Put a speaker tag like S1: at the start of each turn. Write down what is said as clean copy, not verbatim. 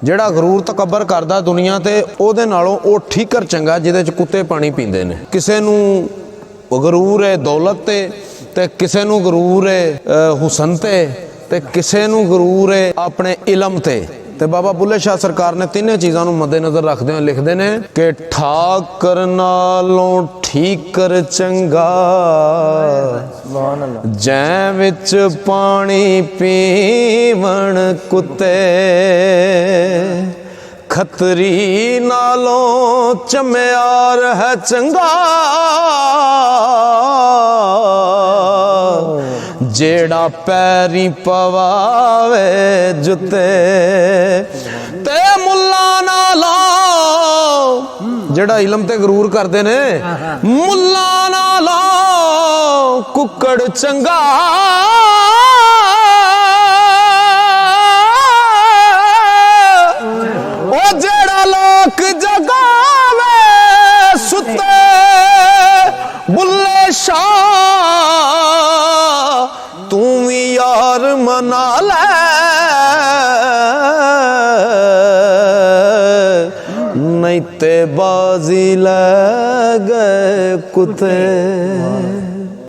S1: ਜਿਹੜਾ ਗਰੂਰ ਤਕੱਬਰ ਕਰਦਾ ਦੁਨੀਆ ਤੇ ਉਹਦੇ ਨਾਲੋਂ ਉਹ ਠੀਕਰ ਚੰਗਾ ਜਿਹਦੇ ਚ ਕੁੱਤੇ ਪਾਣੀ ਪੀਂਦੇ ਨੇ। ਕਿਸੇ ਨੂੰ ਗਰੂਰ ਹੈ ਦੌਲਤ ਤੇ ਕਿਸੇ ਨੂੰ ਗਰੂਰ ਹੈ ਹੁਸਨ ਤੇ ਕਿਸੇ ਨੂੰ ਗਰੂਰ ਹੈ ਆਪਣੇ ਇਲਮ ਤੇ बाबा बुल्ले शाह सरकार ने तीनों चीज़ों को मद्देनज़र रखते हुए लिखते हैं कि ठाकर नालों ठीकर चंगा जै विच पानी पीवण कुत्ते खतरी नालों चम्यार है चंगा जेड़ा पैरी पवावे जुते ते मुल्ला नाला जेड़ा इलम ते गरूर करते ने मुल्ला नाला कुकड़ चंगा ओ जेड़ा लोक जगावे सुते बुल्ले शाह तू भी यार मना ले नहीं ते बाजी ले गए कुत्ते।